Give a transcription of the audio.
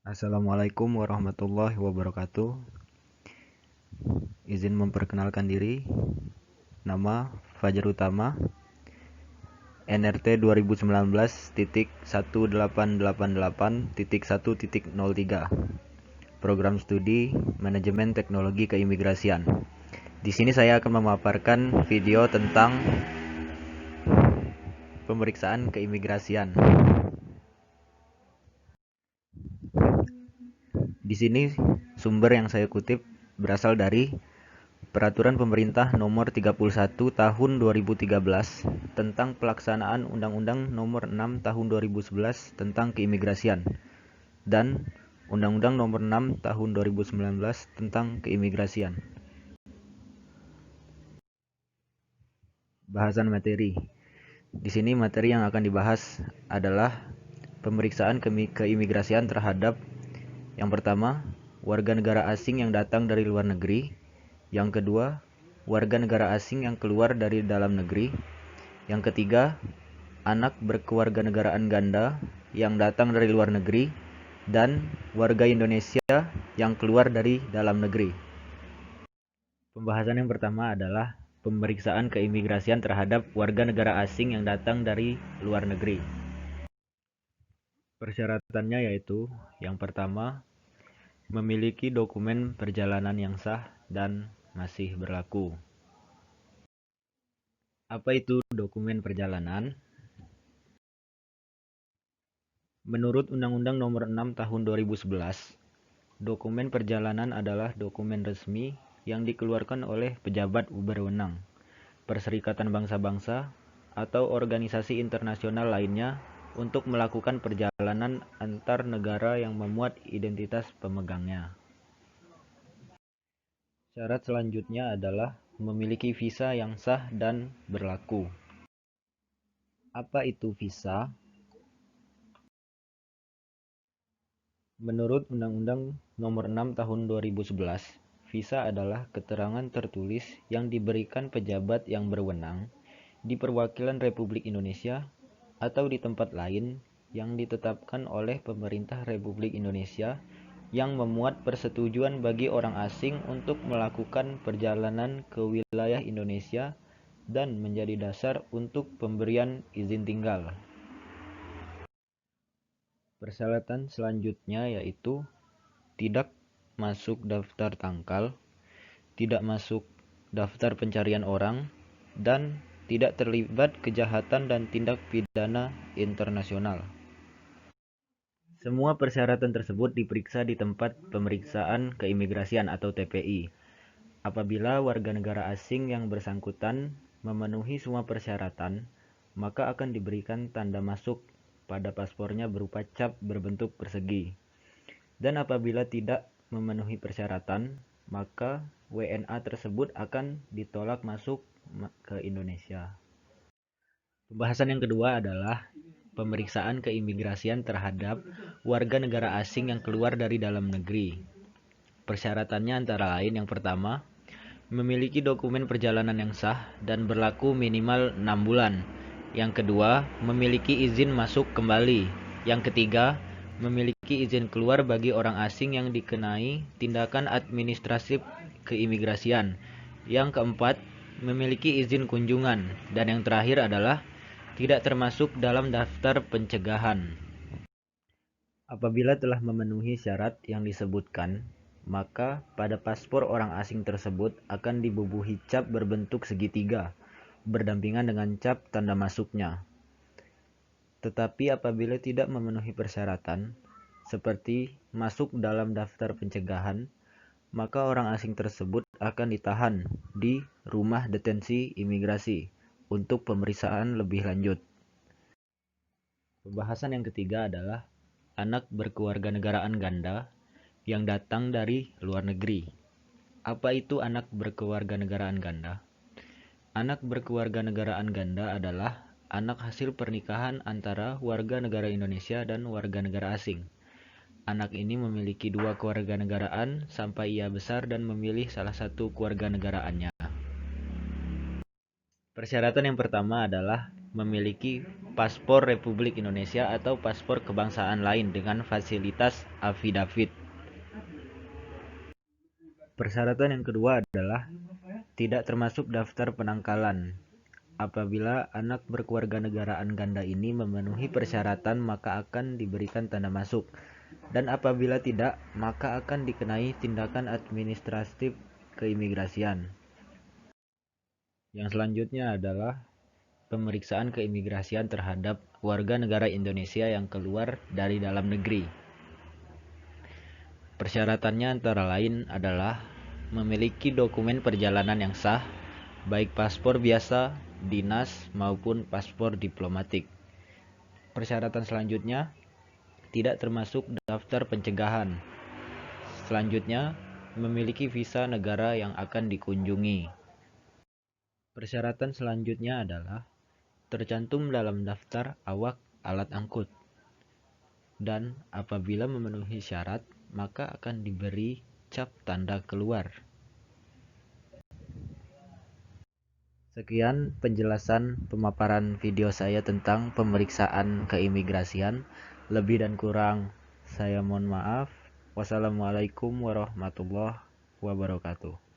Assalamualaikum warahmatullahi wabarakatuh. Izin memperkenalkan diri. Nama Fajar Utama. NRT 2019.1888.1.03. Program Studi Manajemen Teknologi Keimigrasian. Di sini saya akan memaparkan video tentang pemeriksaan keimigrasian. Di sini sumber yang saya kutip berasal dari Peraturan Pemerintah Nomor 31 Tahun 2013 tentang pelaksanaan Undang-Undang Nomor 6 Tahun 2011 tentang keimigrasian dan Undang-Undang Nomor 6 Tahun 2019 tentang keimigrasian. Bahasan materi. Di sini materi yang akan dibahas adalah pemeriksaan keimigrasian terhadap yang pertama, warga negara asing yang datang dari luar negeri. Yang kedua, warga negara asing yang keluar dari dalam negeri. Yang ketiga, anak berkewarganegaraan ganda yang datang dari luar negeri dan warga Indonesia yang keluar dari dalam negeri. Pembahasan yang pertama adalah pemeriksaan keimigrasian terhadap warga negara asing yang datang dari luar negeri. Persyaratannya yaitu yang pertama, memiliki dokumen perjalanan yang sah dan masih berlaku. Apa itu dokumen perjalanan? Menurut Undang-Undang Nomor 6 Tahun 2011, dokumen perjalanan adalah dokumen resmi yang dikeluarkan oleh pejabat berwenang, Perserikatan Bangsa-Bangsa, atau organisasi internasional lainnya untuk melakukan perjalanan antar negara yang memuat identitas pemegangnya. Syarat selanjutnya adalah memiliki visa yang sah dan berlaku. Apa itu visa? Menurut Undang-Undang Nomor 6 Tahun 2011, visa adalah keterangan tertulis yang diberikan pejabat yang berwenang di perwakilan Republik Indonesia atau di tempat lain yang ditetapkan oleh pemerintah Republik Indonesia yang memuat persetujuan bagi orang asing untuk melakukan perjalanan ke wilayah Indonesia dan menjadi dasar untuk pemberian izin tinggal. Persyaratan selanjutnya yaitu tidak masuk daftar tangkal, tidak masuk daftar pencarian orang, dan tidak terlibat kejahatan dan tindak pidana internasional. Semua persyaratan tersebut diperiksa di tempat pemeriksaan keimigrasian atau TPI. Apabila warga negara asing yang bersangkutan memenuhi semua persyaratan, maka akan diberikan tanda masuk pada paspornya berupa cap berbentuk persegi. Dan apabila tidak memenuhi persyaratan, maka WNA tersebut akan ditolak masuk ke Indonesia. Pembahasan yang kedua adalah pemeriksaan keimigrasian terhadap warga negara asing yang keluar dari dalam negeri. Persyaratannya antara lain yang pertama, memiliki dokumen perjalanan yang sah dan berlaku minimal 6 bulan. Yang kedua, memiliki izin masuk kembali. Yang ketiga, memiliki izin keluar bagi orang asing yang dikenai tindakan administratif keimigrasian. Yang keempat, memiliki izin kunjungan. Dan yang terakhir adalah tidak termasuk dalam daftar pencegahan. Apabila telah memenuhi syarat yang disebutkan, maka pada paspor orang asing tersebut akan dibubuhi cap berbentuk segitiga, berdampingan dengan cap tanda masuknya. Tetapi apabila tidak memenuhi persyaratan, seperti masuk dalam daftar pencegahan, maka orang asing tersebut akan ditahan di rumah detensi imigrasi untuk pemeriksaan lebih lanjut. Pembahasan yang ketiga adalah anak berkewarganegaraan ganda yang datang dari luar negeri. Apa itu anak berkewarganegaraan ganda? Anak berkewarganegaraan ganda adalah anak hasil pernikahan antara warga negara Indonesia dan warga negara asing. Anak ini memiliki dua kewarganegaraan sampai ia besar dan memilih salah satu kewarganegaraannya. Persyaratan yang pertama adalah memiliki paspor Republik Indonesia atau paspor kebangsaan lain dengan fasilitas affidavit. Persyaratan yang kedua adalah tidak termasuk daftar penangkalan. Apabila anak berkewarganegaraan ganda ini memenuhi persyaratan, maka akan diberikan tanda masuk. Dan apabila tidak, maka akan dikenai tindakan administratif keimigrasian. Yang selanjutnya adalah pemeriksaan keimigrasian terhadap warga negara Indonesia yang keluar dari dalam negeri. Persyaratannya antara lain adalah memiliki dokumen perjalanan yang sah, baik paspor biasa, dinas, maupun paspor diplomatik. Persyaratan selanjutnya tidak termasuk daftar pencegahan. Selanjutnya, memiliki visa negara yang akan dikunjungi. Persyaratan selanjutnya adalah tercantum dalam daftar awak alat angkut. Dan apabila memenuhi syarat, maka akan diberi cap tanda keluar. Sekian penjelasan pemaparan video saya tentang pemeriksaan keimigrasian. Lebih dan kurang saya mohon maaf. Wassalamualaikum warahmatullahi wabarakatuh.